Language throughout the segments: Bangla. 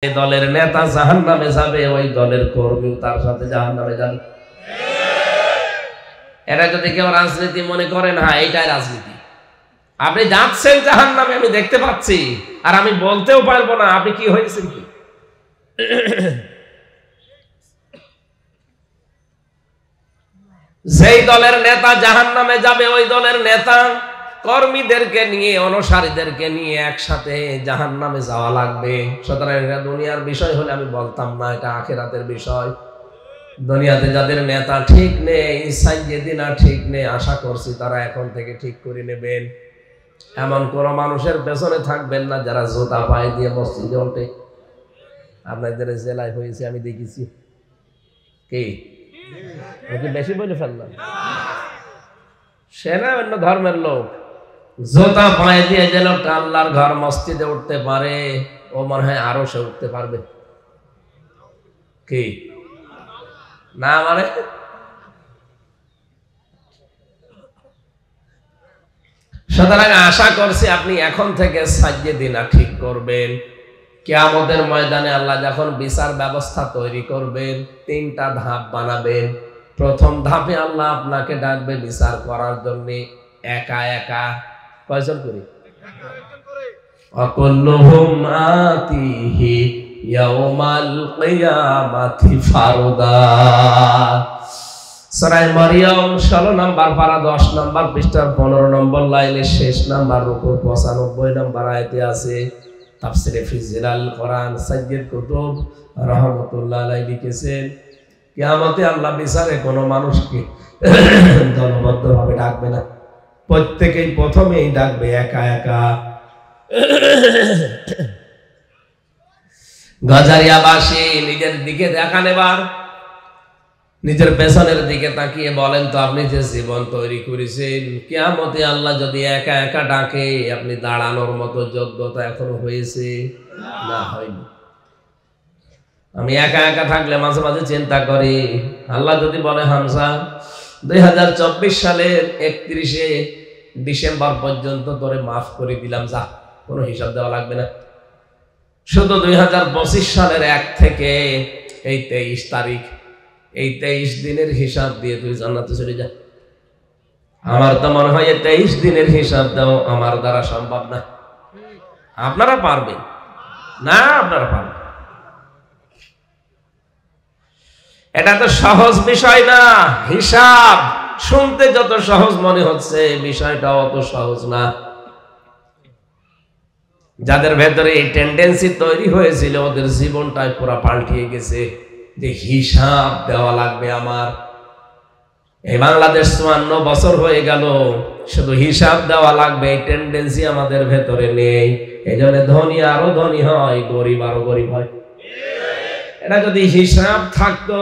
এই দলের নেতা জাহান্নামে যাবে, ওই দলের কর্মী তার সাথে জাহান্নামে যাবে। এটা যদি কেউ রাজনীতি মনে করেন, হ্যাঁ এইটাই রাজনীতি। আপনি যাচ্ছেন জাহান্নামে, আমি দেখতে পাচ্ছি, আর আমি বলতেও পারবো না আপনি কি হয়েছেন কি। যেই দলের নেতা জাহান্নামে যাবে, ওই দলের নেতা কর্মীদেরকে নিয়ে, অনুসারীদেরকে নিয়ে একসাথে জাহান্নামে যাওয়া লাগবে। সুতরাং এটা দুনিয়ার বিষয় হলে আমি বলতাম না, এটা আখিরাতের বিষয়। দুনিয়াতে যাদের নেতা ঠিক নেই, সাইয়েদিনা ঠিক নেই, আশা করছি তারা এখন থেকে ঠিক করে নেবেন। এমন কোন মানুষের পেছনে থাকবেন না যারা জুতা পায়ে দিয়ে মসজিদে ওঠে। আপনাদের জেলায় হয়েছে, আমি দেখেছি। কি বেশি বলে ফেললাম? সে না অন্য ধর্মের লোক, জুতা পায়ে দিয়ে যে লোকটা আল্লাহর ঘর মসজিদে উঠতে পারে, ও মনে হয় আরো সে উঠতে পারবে। কি না মানে সুতরাং আশা করছি আপনি এখন থেকে সাইয়েদিনা ঠিক করবেন। কিয়ামতের ময়দানে আল্লাহ যখন বিচার ব্যবস্থা তৈরি করবেন, তিনটা ধাপ বানাবেন। প্রথম ধাপে আল্লাহ আপনাকে ডাকবে বিচার করার জন্য একা একা। কয়জন করি? অকুল্লুহুম আতিহি ইয়াউমাল কিয়ামাতি ফারদা। সূরা মারইয়াম 16 নম্বর পারা 10 নম্বর পৃষ্ঠার 15 নম্বর লাইনের শেষ নাম্বার রুকু 95 নম্বর আয়াতে আছে। তাফসিরে ফি জিলাল কোরআন সাইয়্যিদ কুতুব রাহমাতুল্লাহ আলাইহি লিখেছেন, কিয়ামতে আল্লাহ বিচারে কোনো মানুষকে দলবদ্ধভাবে ডাকবে না, প্রত্যেকেই প্রথমেই ডাকবে একা একা। গজারিয়াবাসী নিজের দিকে দেখান, এবার নিজের পেছনের দিকে তাকিয়ে বলেন তো, আপনি যে জীবন তৈরি করেছেন, কিয়ামতে আল্লাহ যদি একা একা ডাকে, আপনি দাঁড়ানোর মতো যোগ্যতা এখনো হয়েছে? না, হয়নি। আমি একা একা থাকলে মাঝে মাঝে চিন্তা করি, আল্লাহ যদি বলে হামজা 2024 সালের 31শে ডিসেম্বর পর্যন্ত তোরে মাফ করে দিলাম, যা, কোনো হিসাব দেওয়া লাগবে না, শুধু 2025 সালের 1 থেকে এই 23 তারিখ, এই 23 দিনের হিসাব দিয়ে তুই জান্নাতে চলে যা। আমার তো মনে হয় 23 দিনের হিসাব দাও আমার দ্বারা সম্ভব না। আপনারা পারবেন না? আপনারা পারবেন। এটা তো সহজ বিষয় না। হিসাব শুনতে যত সহজ মনে হচ্ছে, বিষয়টা অত সহজ না। যাদের ভেতরে এই টেন্ডেন্সি তৈরি হয়েছিল, ওদের জীবনটাই পুরো পাল্টিয়ে গেছে, যে হিসাব দেওয়া লাগবে আমার। এই বাংলাদেশ 54 বছর হয়ে গেল, শুধু হিসাব দেওয়া লাগবে এই টেন্ডেন্সি আমাদের ভেতরে নেই। এই জন্য ধনী আরো ধনী হয়, গরিব আরো গরিব হয়। এটা যদি হিসাব থাকতো,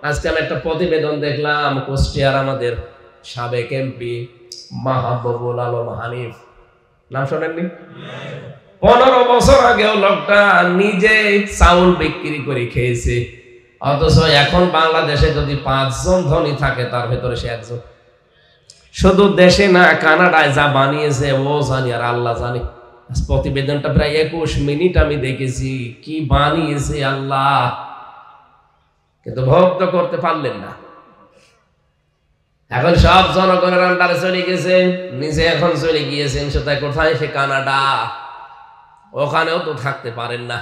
আজকে আমি একটা প্রতিবেদন দেখলাম, কুষ্টিয়ার আমাদের সাবেক এমপি মাহবুবুল আলম হানিফ, নাম শোনেননি? 15 বছর আগেও লোকটা নিজে চাউল বিক্রি করে খেয়েছে, অথচ এখন বাংলাদেশে যদি 5 জন ধনী থাকে, তার ভেতরে সে একজন। শুধু দেশে না, কানাডায় যা বানিয়েছে ও জানি আর আল্লাহ জানি। প্রতিবেদনটা প্রায় 21 মিনিট আমি দেখেছি, কি বানিয়েছে আল্লাহ, কিন্তু ভোগ তো করতে পারলেন না। এখন সব জনগণের আন্ডারে চলে গেছে, নিজে এখন চলে গিয়েছেন সেটাই কোথায়? সে কানাডা। ওখানেও তো থাকতে পারেন না।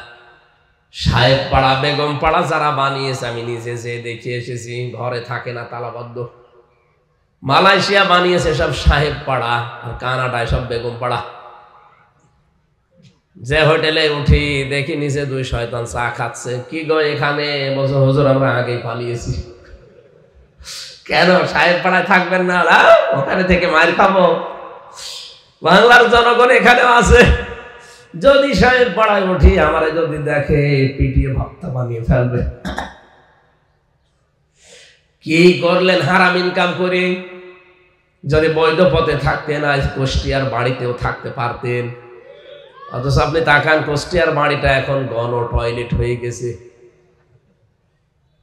সাহেব পাড়া, বেগম পাড়া যারা বানিয়েছে, আমি নিজে যে দেখে এসেছি, ঘরে থাকে না, তালাবদ্ধ। মালয়েশিয়া বানিয়েছে সব সাহেব পাড়া, আর কানাডায় সব বেগম পাড়া। যে হোটেলে উঠি দেখি নিচে 2 শয়তান চা খাচ্ছে। কি গো এখানে? বলছে হুজুর আমরা আগেই পালিয়েছি। কেন সাহেব পাড়ায় থাকবেন না? ওখানে থেকে মার খাবো। বাংলার জনগণ এখানেও আছে। যদি সাহেব পাড়ায় উঠি, আমারে যদি দেখে পিটিয়ে ভক্তা বানিয়ে ফেলবে। কি করলেন হারাম ইনকাম করে? যদি বৈধ পথে থাকতেন, আজ কুষ্টিয়ার বাড়িতেও থাকতে পারতেন। অথচ আপনি তাকান, কুষ্টিয়ার বাড়িটা এখন গণ টয়লেট হয়ে গেছে।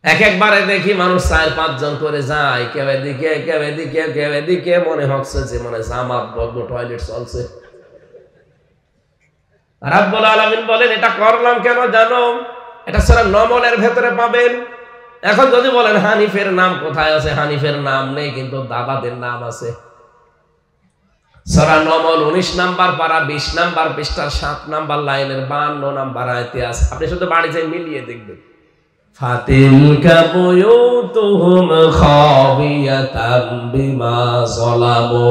একবারে দেখি মানুষ 4-5 জন করে যায়, কেউ এদিকে কেউ এদিকে কেউ এদিকে, মনে হচ্ছে যে মানে জামাত বদ্ধ টয়লেট চলছে। রাব্বুল আলামিন বলেন এটা করলাম কেন জানো? এটা সূরা নমলের ভেতরে পাবেন। এখন যদি বলেন হানিফের নাম কোথায় আছে, হানিফের নাম নেই, কিন্তু দাদাদের নাম আছে। সূরা নমল 19 নাম্বার পারা 20 নাম্বার পৃষ্ঠার 7 নাম্বার লাইনের 52 নাম্বার আয়াতে আছে। আপনি শুধু বাড়ি যাই মিলিয়ে দেখবেন। ফাতিলকা বুয়ুতুহুম খাবিয়াতাম বিমা যালামু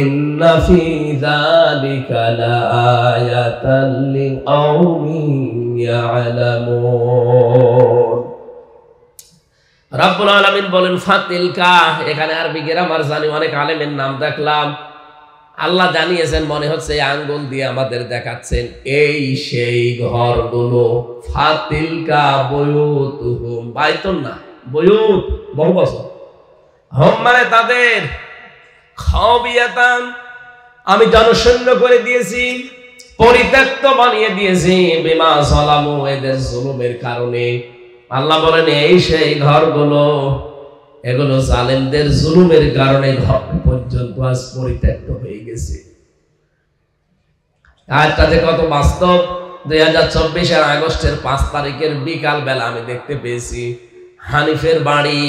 ইন্না ফি যালিকা লাআয়াতান লিকাউমিন ইয়ালামুন। রাব্বুল আলামিন বলেন ফাতিলকা, এখানে আরবি গ্রামার জানি অনেক আলেমের নাম দেখলাম, আল্লাহ জানিয়েছেন মনে হচ্ছে আঙ্গুল দিয়ে আমাদের দেখাচ্ছেন এই সেই ঘরগুলো। ফাতিলকা বুয়ুতুহুম, বাইতুন না বুয়ুত, বহু বছর, হোম মানে তাদের, খাবিয়াতান আমি জনশূন্য করে দিয়েছি, পরিত্যক্ত বানিয়ে দিয়েছি, বিমা যালামু এদের জুলুমের কারণে। আল্লাহ বলেন এই সেই ঘরগুলো, এগুলো জালেমদের জুলুমের কারণে ঘর পর্যন্ত আজ পরিত্যক্ত হয়ে গেছে। আজটাতে কত বাস্তব। 2024 আগস্টের 5 তারিখের বিকাল বেলা আমি দেখতে পেয়েছি হানিফের বাড়ি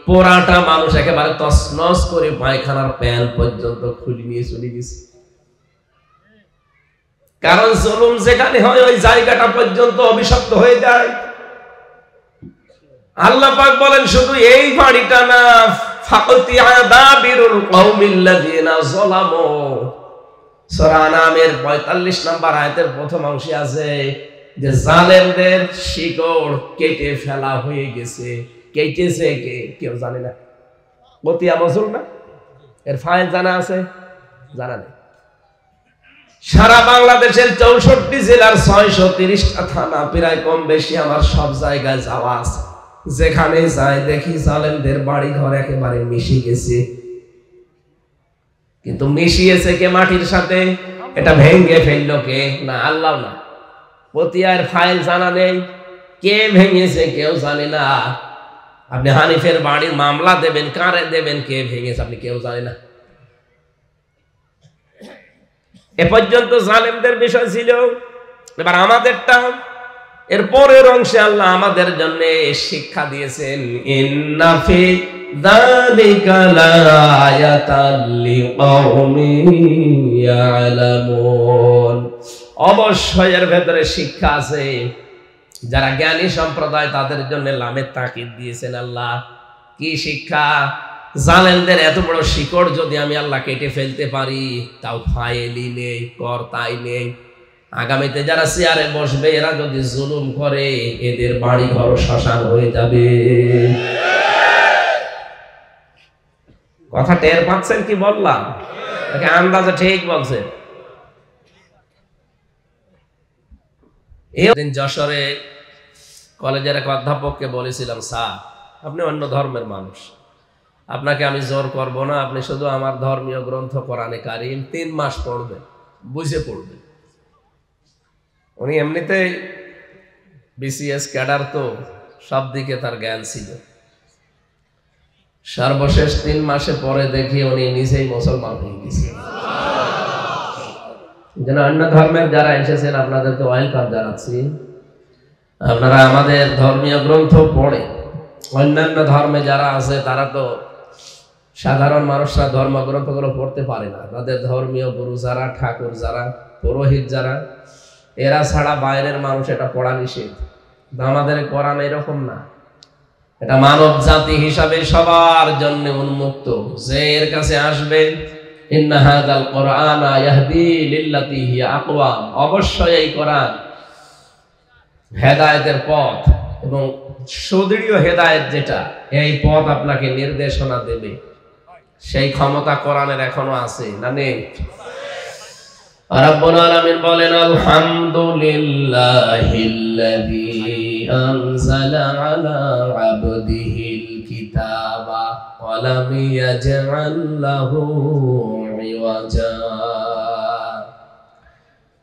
পোড়াটা মানুষ একেবারে তছনছ করে পায়খানার প্যান পর্যন্ত খুলে নিয়ে চলে গেছে। কারণ জুলুম যেখানে হয় ওই জায়গাটা পর্যন্ত অভিশপ্ত হয়ে যায়। আল্লাহ পাক বলেন শুধু এই বাড়িটা না, ফাকতিয়া দাবিরুল কওমিল্লাযিনা যালামু, সূরা আনামের 45 নম্বর আয়াতের প্রথম অংশে আছে যে জালেমদের শিকড় কেটে ফেলা হয়ে গেছে। কেটেছে কে? কেউ জানে না। কতিয়া মজুল না, এর ফাইল জানা আছে? জানা নেই। সারা বাংলাদেশের 64 জেলার 630টা থানা, প্রায় কম বেশি আমার সব জায়গায় যাওয়া আছে। যেখানে যায় দেখি জালেমদের বাড়ি ঘর একেবারে মিশে গেছে। কিন্তু মিশিয়েছে কে মাটির সাথে? এটা ভেঙে ফেললো কে? না, আল্লাহ না। পতিয়ার ফাইল জানা নেই, কে ভেঙেছে কেউ জানে না। আপনি হানিফের বাড়ির মামলা দেবেন, কারে দেবেন, কে ভেঙেছে আপনি কেউ জানে না। এ পর্যন্ত জালেমদের বিষয় ছিল। এবার আমাদেরটা, এর পরের অংশে আল্লাহ আমাদের জন্য শিক্ষা দিয়েছেন, ইন্না ফি যালিকা লাআয়াতান লিকাউমিন ইয়ালামুন। অবশ্যই এর ভেতরে শিক্ষা আছে। যারা জ্ঞানী সম্প্রদায় তাদের জন্য লামের তাকিদ দিয়েছেন আল্লাহ। কি শিক্ষা? জালেমদের এত বড় শিকড় যদি আমি আল্লাহ কেটে ফেলতে পারি, তাও ফাইলই নেই, কর্তাই নেই। আগামীতে যারা চেয়ারে বসবে এরা যদি জুলুম করে এদের বাড়ি ঘর শ্মশান হয়ে যাবে। কথা টের পাচ্ছেন কি বললাম? আন্দাজে ঠিক বলছেন। এদিন যশোরে কলেজের এক অধ্যাপককে বলেছিলাম, স্যার আপনি অন্য ধর্মের মানুষ, আপনাকে আমি জোর করব না, আপনি শুধু আমার ধর্মীয় গ্রন্থ কোরআনে কারীম 3 মাস পড়বেন, বুঝে পড়বেন। উনি এমনিতেই বিসিএস ক্যাডার, তো সব দিকে তার জ্ঞান ছিল। সর্বশেষ 3 মাসে পরে দেখি উনি নিজেই মুসলমান হয়ে গেছে। যেন অন্য ধর্মের যারা এসেছেন আপনাদেরকে ওয়েলকাম জানাচ্ছি। আপনারা আমাদের ধর্মীয় গ্রন্থ পড়ে, অন্যান্য ধর্মে যারা আছে তারা তো সাধারণ মানুষরা ধর্মগ্রন্থগুলো পড়তে পারে না। তাদের ধর্মীয় গুরু যারা, ঠাকুর যারা, পুরোহিত যারা, এরা ছাড়া বাইরের মানুষ এটা পড়া নিষেধ। আমাদের কোরআন এরকম না, এটা মানব জাতি হিসাবে সবার জন্য উন্মুক্ত। যে এর কাছে আসবে, ইন্না হাযাল কুরআনা ইয়াহদি লিল্লাতী হিয়া আকওয়াম, অবশ্যই এই কোরআন হেদায়েতের পথ এবং সুদৃঢ় হেদায়েত, যেটা এই পথ আপনাকে নির্দেশনা দেবে, সেই ক্ষমতা কোরআনের এখনো আছে না নেই? রব্বুল আলামিন বলেন, আলহামদুলিল্লাহিল্লাযী আনজালা আলা আবদিহিল কিতাবা ওয়া লাম ইয়াজআল লাহু ইওয়াজা।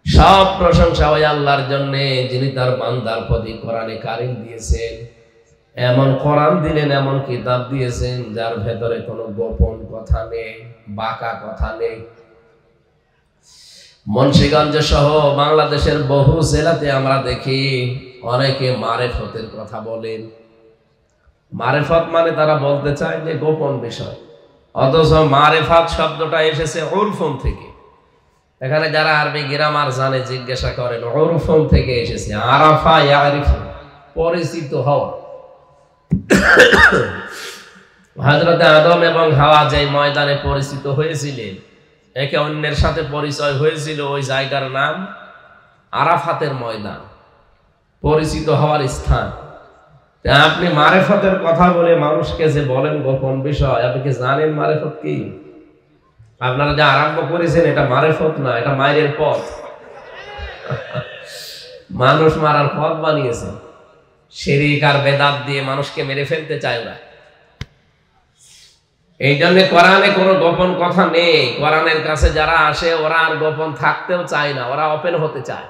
সব প্রশংসা ওই আল্লাহর জন্য যিনি তার বান্দার প্রতি কোরআনে কারীম দিয়েছেন। এমন কোরআন দিলেন, এমন কিতাব দিয়েছেন যার ভেতরে কোনো গোপন কথা নেই, বাঁকা কথা নেই। মুন্সিগঞ্জ সহ বাংলাদেশের বহু জেলাতে আমরা দেখি অনেকে মারেফতের কথা বলেন। মারেফত মানে তারা বলতে চায় যে গোপন বিষয়, অথচ মারেফাত শব্দটা এসেছে উরফুন থেকে। এখানে যারা আরবি গ্রামার জানে জিজ্ঞাসা করেন, উরফুন থেকে এসেছে। আরাফা ইয়ারিফু, পরিচিত হওয়া। হযরত আদম এবং হাওয়া যে ময়দানে পরিচিত হয়েছিলেন, একে অন্যের সাথে পরিচয় হয়েছিল, ওই জায়গার নাম আরাফাতের ময়দান, পরিচিত হওয়ার স্থান। আপনি মারেফতের কথা বলে মানুষকে যে বলেন গোপন বিষয়, আপনি কি জানেন মারেফত কি? আপনারা যা আরম্ভ করেছেন এটা মারেফত না, এটা মায়ের পথ। মানুষ মারার পথ বানিয়েছে, শিরক আর বেদাত দিয়ে মানুষকে মেরে ফেলতে চায় ওরা। এই জন্য কোরআনে কোনো গোপন কথা নেই। কোরআনের কাছে যারা আসে ওরা আর গোপন থাকতেও চায় না, ওরা ওপেন হতে চায়।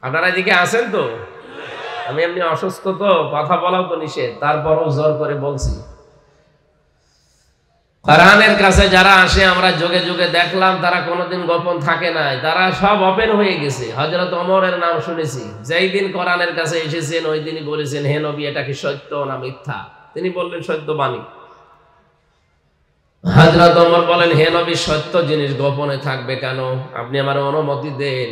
আপনারা এদিকে আসেন তো? আমি এমনি অসুস্থ তো, কথা বলাও তো নিষেধ, তারপরও জোর করে বলছি। কোরআনের কাছে যারা আসে আমরা যুগে যুগে দেখলাম তারা কোনোদিন গোপন থাকে নাই, তারা সব ওপেন হয়ে গেছে। হযরত ওমরের নাম শুনেছি, যেই দিন কোরআনের কাছে এসেছেন ওই দিনই বলেছেন, হে নবী এটা কি সত্য না মিথ্যা? তিনি বললেন সত্য বাণী। হযরত ওমর বলেন, হে নবী সত্য জিনিস গোপনে থাকবে কেন? আপনি আমার অনুমতি দেন,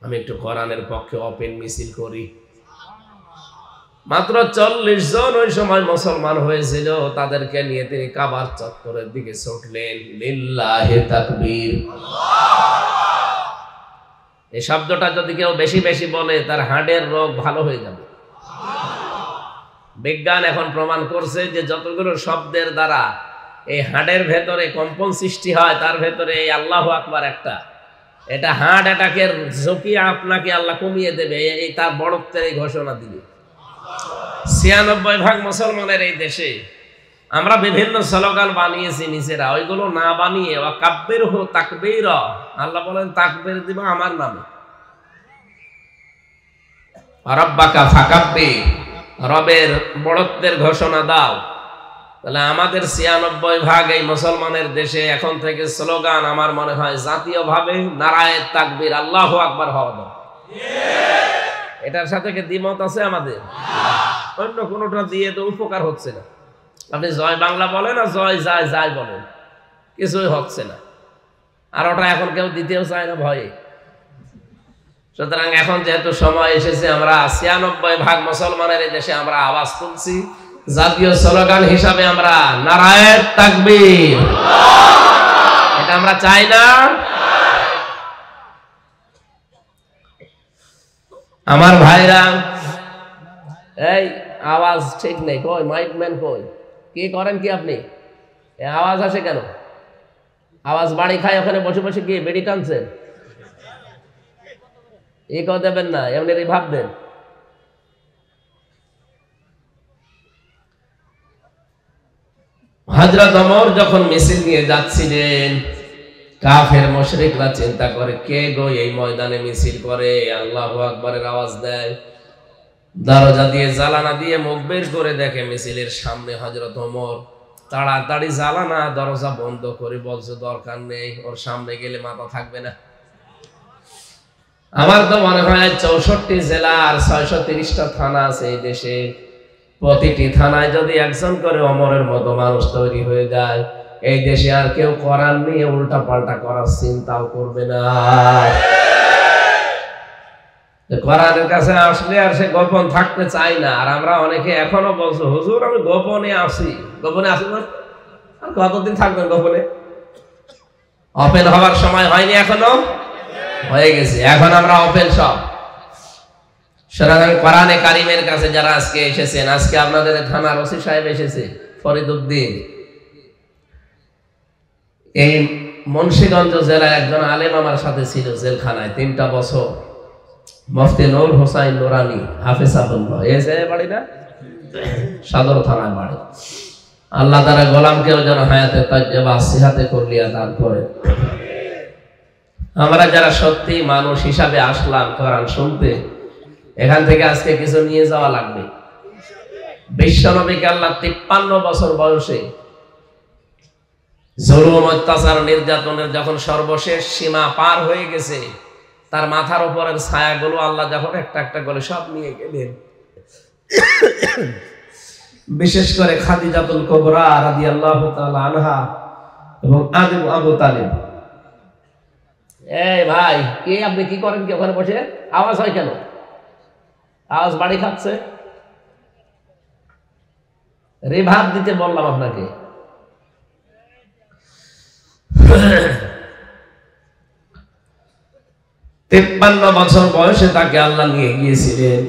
আমি একটু কোরআনের পক্ষে ওপেন মিছিল করি। মাত্র 40 জন ওই সময় মুসলমান হয়েছিল, তাদেরকে নিয়ে তিনি কাবার চত্বরের দিকে ছুটলেন। লিল্লাহি তাকবীর। এই শব্দটা যদি কেউ বেশি বেশি বলে তার হার্টের রোগ ভালো হয়ে যাবে। বিজ্ঞান এখন প্রমাণ করছে যে যতগুলো শব্দের দ্বারা এই হার্টের ভেতরে কম্পন সৃষ্টি হয়, তার ভেতরে এই আল্লাহু আকবার একটা, এটা হার্ট অ্যাটাকের ঝুঁকি আপনাকে আল্লাহ কমিয়ে দেবে, এই তার বড়ত্বের এই ঘোষণা দিবে। ৯৬% মুসলমানের এই দেশে আমরা বিভিন্ন স্লোগান বানিয়েছি নিজেরা, ওইগুলো না বানিয়ে ওয়াকাব্বিরহু তাকবীরা, আল্লাহ বলেন তাকবীর দিব আমার নামে। রাব্বাকা ফাকাব্বির, রবের বড়ত্বের ঘোষণা দাও। তাহলে আমাদের ৯৬% এই মুসলমানের দেশে এখন থেকে স্লোগান আমার মনে হয় জাতীয়ভাবে নারায়ে তাকবীর, আল্লাহু আকবার হওয়া দাও। এটার সাথে কি দ্বিমত আছে আমাদের? অন্য কোনোটা দিয়ে তো উপকার হচ্ছে না। আপনি জয় বাংলা বলেন আর জয় যায় যায় বলেন, কিছুই হচ্ছে না। আর ওটা এখন কেউ দিতেও চায় না ভয়ে। সুতরাং এখন যেহেতু সময় এসেছে, আমরা ৯৬% মুসলমানের এই দেশে আমরা আওয়াজ তুলছি, জাতীয় স্লোগান হিসাবে আমরা নারায়ে তাকবীর, এটা আমরা চাই না। আমার ভাইরা, এই আওয়াজ ঠিক নেই, কই মাইক ম্যান কই? কি করেন কি আপনি? এই আওয়াজ আসে কেন? আওয়াজ বাড়ি খায়, ওখানে বসে বসে কি বেড়ি টানছেন? এ কথা দেবেন না, এমনি ভাববেন। হযরত ওমর যখন মিছিল নিয়ে যাচ্ছিলেন, কাফের মুশরিকরা চিন্তা করে কে গো এই ময়দানে মিছিল করে আল্লাহু আকবারের আওয়াজ দেয়। দরজা দিয়ে জালানা দিয়ে মুখ বের করে দেখে মিছিলের সামনে হযরত ওমর। তাড়াতাড়ি জালানা দরজা বন্ধ করে বলছে দরকার নেই, ওর সামনে গেলে মাথা থাকবে না। আমার তো মনে হয় ৬৪ জেলা আর ৬৩০টা থানা আছে এই দেশে, প্রতিটি থানায় যদি একজন করে ওমরের মতো মানুষ তৈরি হয়ে যায়, এই দেশে আর কেউ কোরআন নিয়ে উল্টা পাল্টা করার চিন্তাও করবে না। কোরআনের কাছে আসলে আর সে গোপন থাকতে চায় না। আর আমরা অনেকে এখনো বলছো, হুজুর আমি গোপনে আসি। গোপনে আসি না, আর কতদিন থাকবেন গোপনে? ওপেন হওয়ার সময় হয়নি, এখনো হয়ে গেছে। এখন আমরা ওপেন সব। সুতরাং কোরআনে কারিমের কাছে যারা আজকে এসেছেন, আজকে আপনাদের থানার ওসি সাহেব এসেছে ফরিদ উদ্দিন, এই মুন্সিগঞ্জ জেলায় একজন আলেম আমার সাথে ছিল জেলখানায় ৩টা বছর, মুফতি নূর হোসাইন নুরানি হাফেজাহুল্লাহ। এই যে বাড়ি না, সদর থানায় বাড়ি। আল্লাহ তাআলা গোলামকেও যেন হায়াতে তাইয়্যিবা সিহাতে করলিয়া দান করে। আমরা যারা সত্যি মানুষ হিসাবে আসলাম কোরআন শুনতে, এখান থেকে আজকে কিছু নিয়ে যাওয়া লাগবে। বিশ্বনবীকে আল্লাহ ৫৩ বছর বয়সে জুলুম অত্যাচার নির্যাতনের যখন সর্বশেষ সীমা পার হয়ে গেছে, তার মাথার উপরের ছায়াগুলো আল্লাহ যখন একটা একটা করে সব নিয়ে গেলেন, বিশেষ করে খাদিজাতুল কুবরা রাদিয়াল্লাহু তাআলা আনহা এবং আবু তালিব। এই ভাই, কে আপনি কি করেন কি ওখানে বসে? আওয়াজ হয় কেন? আওয়াজ বাড়ি খাচ্ছে। রিভাব দিতে বললাম আপনাকে। 53 বছর বয়সে তাকে আল্লাহ নিয়ে গিয়েছিলেন।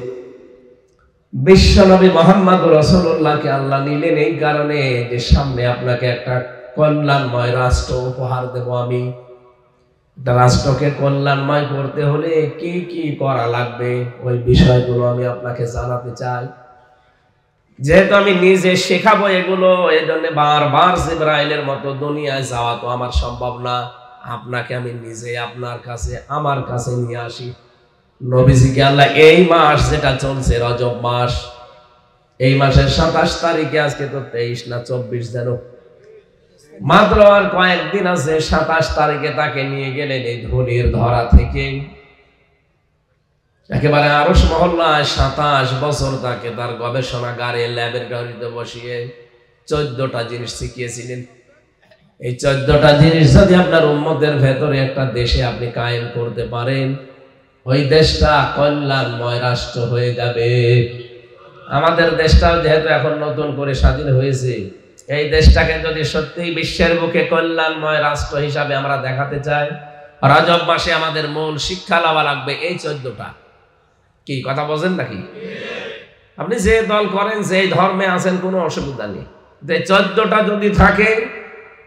বিশ্বনবী মুহাম্মদ রাসূলুল্লাহকে আল্লাহ নিলেন এই কারণে যে সামনে আপনাকে একটা কল্যাণময় রাষ্ট্র উপহার দেব আমি। রাষ্ট্রকে কল্যাণময় করতে হলে কি কি করা লাগবে ওই বিষয়গুলো আমি আপনাকে জানাতে চাই। যেহেতু আমি নিজে শেখাবো এগুলো, এই জন্য বারবার জিবরাইলের মতো দুনিয়ায় যাওয়া তো আমার সম্ভব না। আপনাকে আমি নিজে আপনার কাছে আমার কাছে নিয়ে আসি। নবীজিকে আল্লাহ এই মাস যেটা চলছে রজব মাস, এই মাসের 27 তারিখে, আজকে তো 23 না 24 যেন, মাত্র আর কয়েকদিন আছে। 27 তারিখে তাকে নিয়ে গেলেন এই ধুলির ধরা থেকে একেবারে আরশ মহল্লায়। 27 বছর তাকে তার গবেষণাগারে ল্যাবের গাড়িতে বসিয়ে 14টা জিনিস শিখিয়েছিলেন। এই 14টা জিনিস যদি আপনার উম্মতের ভেতরে একটা দেশে আপনি কায়েম করতে পারেন, ওই দেশটা কল্যাণময় রাষ্ট্র হয়ে যাবে। আমাদের দেশটাও যেহেতু এখন নতুন করে স্বাধীন হয়েছে, এই দেশটাকে যদি সত্যি বিশ্বের বুকে কল্যাণময় রাষ্ট্র হিসাবে আমরা দেখাতে চাই, রজব মাসে আমাদের মূল শিক্ষা লওয়া লাগবে এই 14টা। কি কথা বলেন নাকি? আপনি যে দল করেন, যে ধর্মে আছেন, কোনো অসুবিধা নেই। যে 14টা যদি থাকে,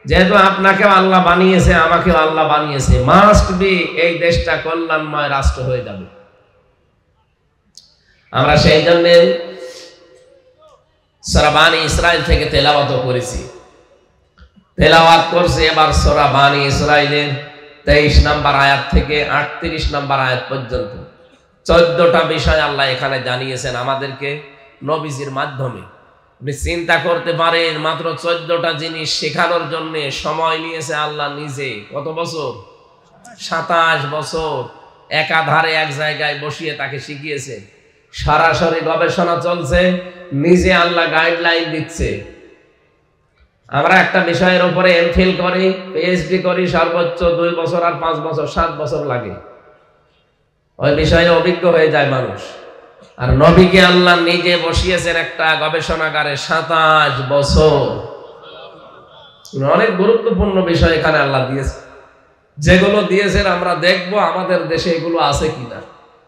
যেহেতু আপনাকেও আল্লাহ বানিয়েছে, আমাকেও আল্লাহ বানিয়েছে, মাস্ট বি এই দেশটা কল্যাণময় রাষ্ট্র হয়ে যাবে। আমরা সেই জন্য সূরা বানী ইসরাইল থেকে তেলাওয়াত করেছি। তেলাওয়াত করছি এবার সূরা বানী ইসরাইলের 23 নম্বর আয়াত থেকে 38 নম্বর আয়াত পর্যন্ত 14টা বিষয় আল্লাহ এখানে জানিয়েছেন আমাদেরকে নবীজির মাধ্যমে। আপনি চিন্তা করতে পারেন, মাত্র 14টা জিনিস শেখানোর জন্য সময় নিয়েছে আল্লাহ নিজে। কত বছর? 27 বছর একাধারে এক জায়গায় বসিয়ে তাকে শিখিয়েছে। সরাসরি গবেষণা চলছে, নিজে আল্লাহ গাইডলাইন দিচ্ছে। আমরা একটা বিষয়ের উপরে এমফিল করি, পিএইচডি করি, সর্বোচ্চ 2 বছর আর 5 বছর 7 বছর লাগে, ওই বিষয়ে অভিজ্ঞ হয়ে যায় মানুষ। আর নবীকে আল্লাহ নিজে বসিয়েছেন একটা গবেষণাগারে 27 বছর। অনেক গুরুত্বপূর্ণ বিষয় এখানে আল্লাহ দিয়েছে, যেগুলো দিয়েছেন আমরা দেখব আমাদের দেশে এগুলো আছে কিনা।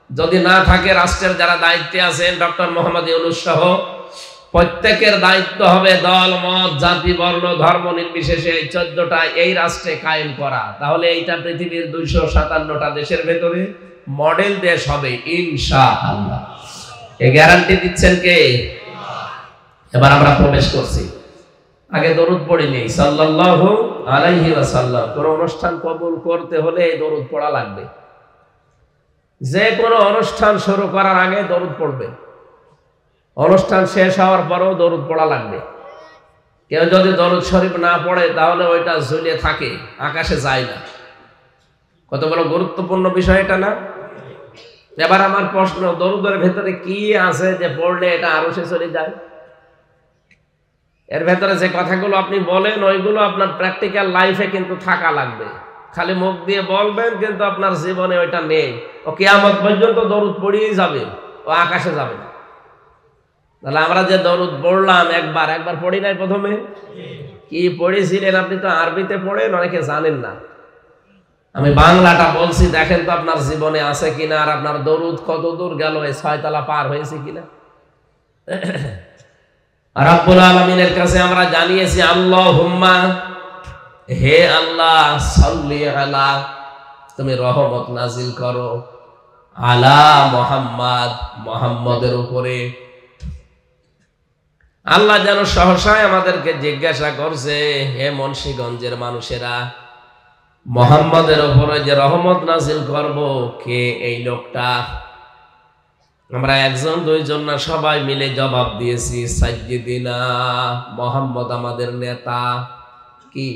যদি না থাকে, রাষ্ট্রের যারা দায়িত্বে আছেন, ডক্টর মোহাম্মদ ইউনূস সহ প্রত্যেকের দায়িত্ব হবে দল মত জাতি বর্ণ ধর্ম নির্বিশেষে এই 14টা এই রাষ্ট্রে কায়েম করা। তাহলে এইটা পৃথিবীর 257টা দেশের ভেতরে মডেল দেশ হবে ইনশাআল্লাহ। এই গ্যারান্টি দিচ্ছেন কে? এবার আমরা প্রবেশ করছি। আগে দরুদ পড়ে নেই সাল্লাল্লাহু আলাইহি ওয়াসাল্লাম। কোন অনুষ্ঠান কবুল করতে হলে এই দরুদ পড়া লাগবে। যে কোনো অনুষ্ঠান শুরু করার আগে দরুদ পড়বে, অনুষ্ঠান শেষ হওয়ার পরেও দরুদ পড়া লাগবে। কেউ যদি দরুদ শরীফ না পড়ে, তাহলে ওইটা ঝুলে থাকে, আকাশে যায় না। কত বড় গুরুত্বপূর্ণ বিষয় এটা না? এবার আমার প্রশ্ন, দরুদের ভেতরে কি আছে যে পড়লে এটা আরশে চলে যায়? এর ভেতরে যে কথাগুলো আপনি বলেন, ওইগুলো আপনার প্র্যাকটিক্যাল লাইফে কিন্তু থাকা লাগবে। খালি মুখ দিয়ে বলবেন, কিন্তু আপনার জীবনে ওইটা নেই। ও কিয়ামত পর্যন্ত দরুদ পড়িয়েই যাবে, ও আকাশে যাবে না। তাহলে আমরা যে দরুদ পড়লাম, একবার পড়ি নাই প্রথমে? কি পড়েছিলেন? আপনি তো আরবিতে পড়েন, অনেকে জানেন না। আমি বাংলাটা বলছি, দেখেন তো আপনার জীবনে আছে কিনা, আর আপনার দরুদ কত দূর গেল, এই 6 তলা পার হয়েছে কিনা। রাব্বুল আলামিনের কাছে আমরা জানিয়েছি, আল্লাহুম্মা, হে আল্লাহ, সাল্লি আলা, তুমি রহমত নাজিল করো, আলা মুহাম্মদ, মুহাম্মদের উপরে। আল্লাহ যেন সহসায় আমাদেরকে জিজ্ঞাসা করছে, হে মুন্সিগঞ্জের মানুষেরা, মুহাম্মদের উপরে যে রহমত নাজিল করব, কে এই লোকটা? আমরা 1 2 জন না, সবাই মিলে জবাব দিয়েছি, সাইয়্যিদিনা মুহাম্মদ, আমাদের নেতা। কি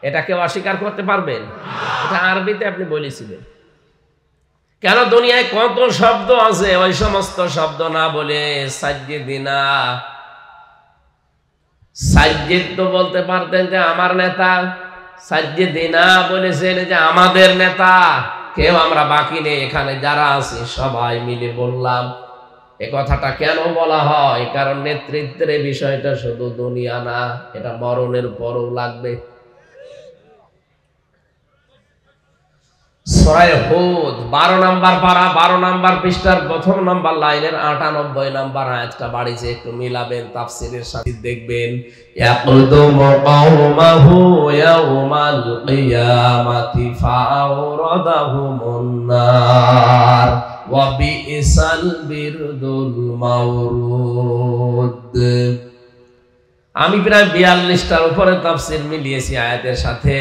এটা কেউ অস্বীকার করতে পারবেন? এটা আরবিতে আপনি বলেছিলেন। কেন দুনিয়ায় কত শব্দ আছে, ওই সমস্ত শব্দ না বলে সাজ্জিদিনা, সাজ্জিদ তো বলতে পারতেন যে আমার নেতা, সাজ্জিদিনা বলেছেন যে আমাদের নেতা। কেউ আমরা বাকি নেই, এখানে যারা আছি সবাই মিলে বললাম। এ কথাটা কেন বলা হয়? কারণ নেতৃত্বের বিষয়টা শুধু দুনিয়া না, এটা মরণের পরও লাগবে। সূরা হুদ 12 নম্বর পারা 12 নম্বর পৃষ্ঠার প্রথম নম্বর লাইনের 98 নম্বর আয়াতটা বাড়িছে, একটু মিলাবেন তাফসীরের সাথে দেখবেন। ইয়াকুদুমু কওমাহু ইয়াউমাল কিয়ামাতি ফাআওরাদাহুমুন নার ওয়া বিইসাল বিরদুল মাওরুদ। আমি প্রায় 42টার উপরে তাফসীর মিলিয়েছি আয়াতের সাথে।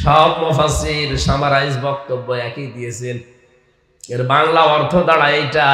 সব মুফাসসির সামারাইজ বক্তব্য একই দিয়েছেন। এর বাংলা অর্থ দাঁড়ায় এইটা।